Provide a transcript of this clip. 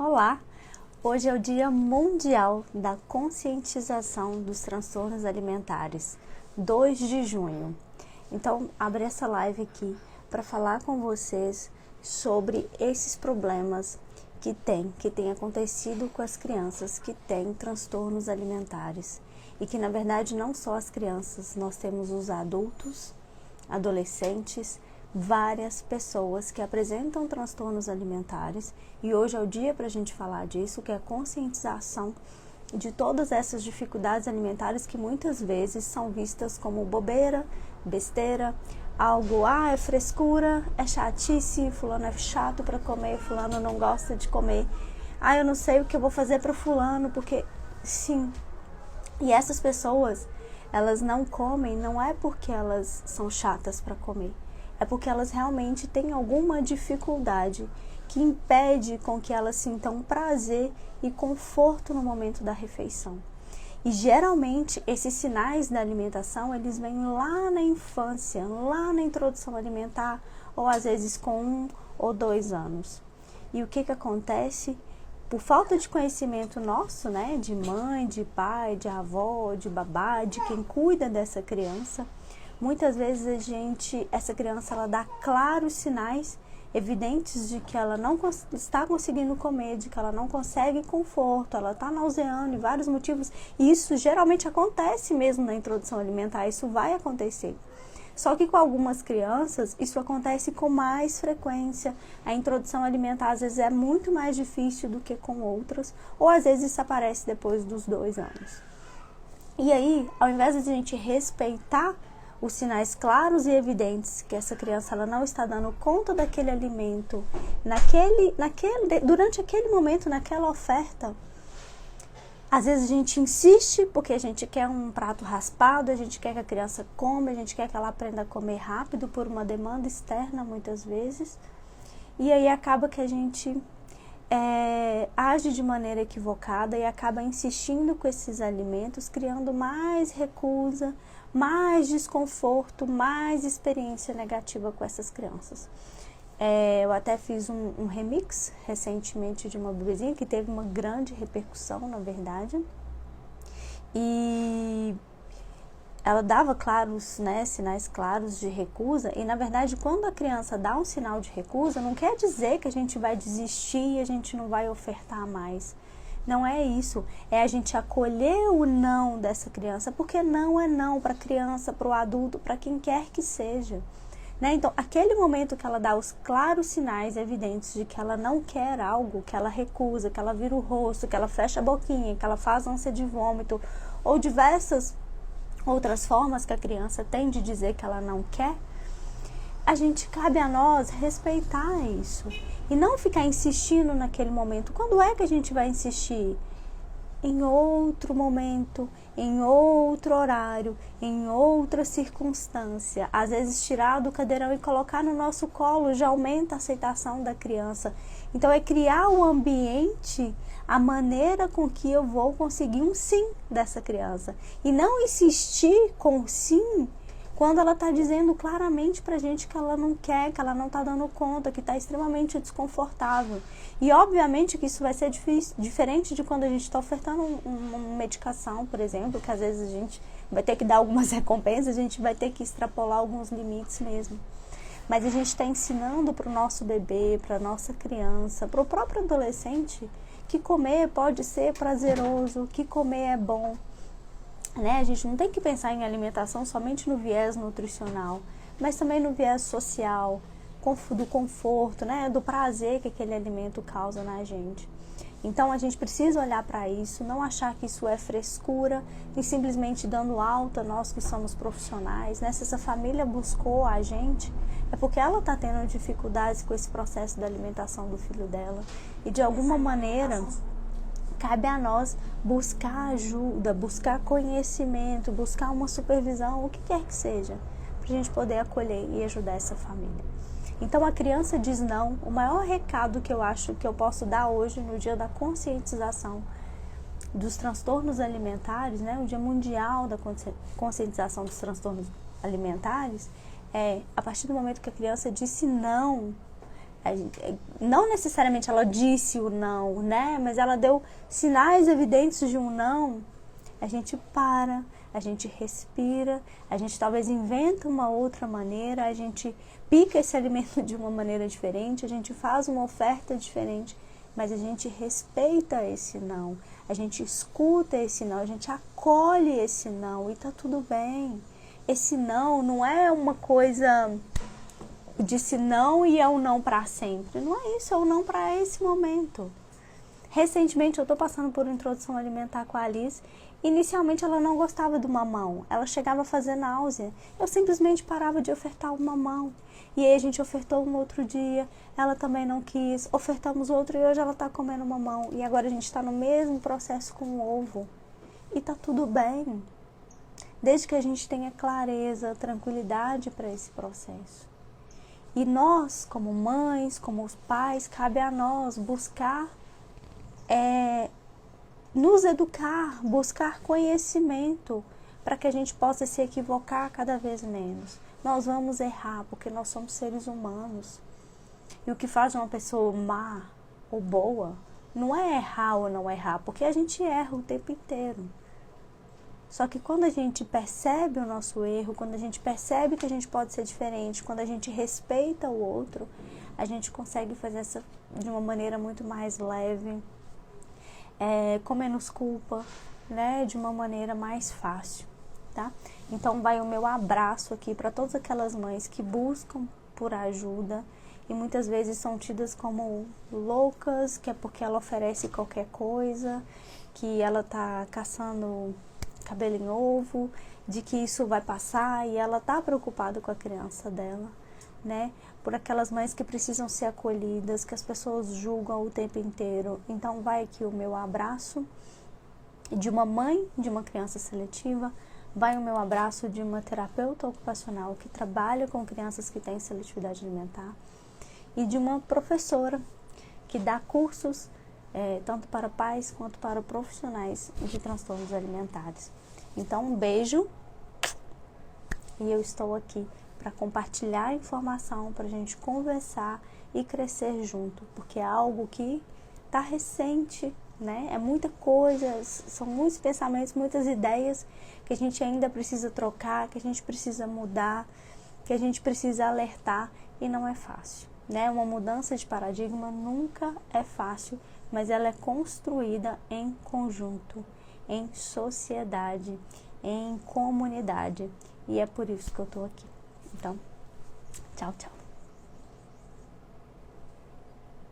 Olá! Hoje é o Dia Mundial da Conscientização dos Transtornos Alimentares, 2 de junho. Então, abri essa live aqui para falar com vocês sobre esses problemas que tem acontecido com as crianças que têm transtornos alimentares. E que, na verdade, não só as crianças, nós temos os adultos, adolescentes, várias pessoas que apresentam transtornos alimentares, e hoje é o dia para a gente falar disso, que é a conscientização de todas essas dificuldades alimentares que muitas vezes são vistas como bobeira, besteira, algo, é frescura, é chatice, fulano é chato para comer, fulano não gosta de comer, eu não sei o que eu vou fazer para fulano, porque sim, e essas pessoas, elas não comem, não é porque elas são chatas para comer, é porque elas realmente têm alguma dificuldade que impede com que elas sintam prazer e conforto no momento da refeição. E geralmente esses sinais da alimentação, eles vêm lá na infância, lá na introdução alimentar, ou às vezes com 1 ou 2 anos. E o que acontece? Por falta de conhecimento nosso, de mãe, de pai, de avó, de babá, de quem cuida dessa criança, muitas vezes essa criança, ela dá claros sinais evidentes de que ela não está conseguindo comer, de que ela não consegue conforto, ela está nauseando, e vários motivos. E isso geralmente acontece mesmo na introdução alimentar, isso vai acontecer. Só que com algumas crianças, isso acontece com mais frequência. A introdução alimentar, às vezes, é muito mais difícil do que com outras, ou às vezes isso aparece depois dos 2 anos. E aí, ao invés de a gente respeitar os sinais claros e evidentes que essa criança ela não está dando conta daquele alimento durante aquele momento, naquela oferta, às vezes a gente insiste porque a gente quer um prato raspado, a gente quer que a criança coma, a gente quer que ela aprenda a comer rápido por uma demanda externa muitas vezes, e aí acaba que a gente age de maneira equivocada e acaba insistindo com esses alimentos, criando mais recusa, mais desconforto, mais experiência negativa com essas crianças. Eu até fiz um remix recentemente de uma bebezinha que teve uma grande repercussão, na verdade, e ela dava sinais claros de recusa, e na verdade quando a criança dá um sinal de recusa, não quer dizer que a gente vai desistir e a gente não vai ofertar mais. Não é isso, é a gente acolher o não dessa criança, porque não é não para a criança, para o adulto, para quem quer que seja. Então, aquele momento que ela dá os claros sinais evidentes de que ela não quer algo, que ela recusa, que ela vira o rosto, que ela fecha a boquinha, que ela faz ânsia de vômito, ou diversas outras formas que a criança tem de dizer que ela não quer, cabe a nós respeitar isso e não ficar insistindo naquele momento. Quando é que a gente vai insistir? Em outro momento, em outro horário, em outra circunstância. Às vezes tirar do cadeirão e colocar no nosso colo já aumenta a aceitação da criança. Então é criar o ambiente, a maneira com que eu vou conseguir um sim dessa criança. E não insistir com sim quando ela está dizendo claramente pra gente que ela não quer, que ela não está dando conta, que está extremamente desconfortável. E obviamente que isso vai ser diferente de quando a gente está ofertando uma medicação, por exemplo, que às vezes a gente vai ter que dar algumas recompensas, a gente vai ter que extrapolar alguns limites mesmo. Mas a gente está ensinando para o nosso bebê, para a nossa criança, para o próprio adolescente, que comer pode ser prazeroso, que comer é bom. A gente não tem que pensar em alimentação somente no viés nutricional, mas também no viés social, do conforto, do prazer que aquele alimento causa na gente. Então a gente precisa olhar para isso, não achar que isso é frescura e simplesmente dando alta, nós que somos profissionais, Se essa família buscou a gente, é porque ela está tendo dificuldades com esse processo da alimentação do filho dela. E de alguma maneira cabe a nós buscar ajuda, buscar conhecimento, buscar uma supervisão, o que quer que seja, para a gente poder acolher e ajudar essa família. Então a criança diz não. O maior recado que eu acho que eu posso dar hoje, no dia da conscientização dos transtornos alimentares, o Dia Mundial da Conscientização dos Transtornos Alimentares, a partir do momento que a criança disse não, Não necessariamente ela disse o não, né? Mas ela deu sinais evidentes de um não. A gente para, a gente respira, a gente talvez inventa uma outra maneira, a gente pica esse alimento de uma maneira diferente, a gente faz uma oferta diferente, mas a gente respeita esse não, a gente escuta esse não, a gente acolhe esse não e tá tudo bem. Esse não é uma coisa... disse não e é um não para sempre. Não é isso, é um não para esse momento. Recentemente eu estou passando por introdução alimentar com a Alice. Inicialmente ela não gostava do mamão, ela chegava a fazer náusea. Eu simplesmente parava de ofertar o mamão. E aí a gente ofertou um outro dia, ela também não quis, ofertamos outro e hoje ela está comendo mamão. E agora a gente está no mesmo processo com o ovo. E tá tudo bem. Desde que a gente tenha clareza, tranquilidade para esse processo. E nós, como mães, como os pais, cabe a nós buscar, nos educar, buscar conhecimento, para que a gente possa se equivocar cada vez menos. Nós vamos errar, porque nós somos seres humanos. E o que faz uma pessoa má ou boa, não é errar ou não errar, porque a gente erra o tempo inteiro. Só que quando a gente percebe o nosso erro, quando a gente percebe que a gente pode ser diferente, quando a gente respeita o outro, a gente consegue fazer isso de uma maneira muito mais leve, com menos culpa, né? De uma maneira mais fácil, tá? Então vai o meu abraço aqui para todas aquelas mães que buscam por ajuda e muitas vezes são tidas como loucas, que é porque ela oferece qualquer coisa, que ela tá caçando cabelo em ovo, de que isso vai passar e ela tá preocupada com a criança dela, né? Por aquelas mães que precisam ser acolhidas, que as pessoas julgam o tempo inteiro. Então vai aqui o meu abraço de uma mãe de uma criança seletiva, vai o meu abraço de uma terapeuta ocupacional que trabalha com crianças que têm seletividade alimentar e de uma professora que dá cursos tanto para pais quanto para profissionais de transtornos alimentares. Então, um beijo e eu estou aqui para compartilhar informação, para a gente conversar e crescer junto, porque é algo que está recente, né? É muita coisa, são muitos pensamentos, muitas ideias que a gente ainda precisa trocar, que a gente precisa mudar, que a gente precisa alertar e não é fácil, né? Uma mudança de paradigma nunca é fácil, mas ela é construída em conjunto, em sociedade, em comunidade. E é por isso que eu tô aqui. Então, tchau, tchau.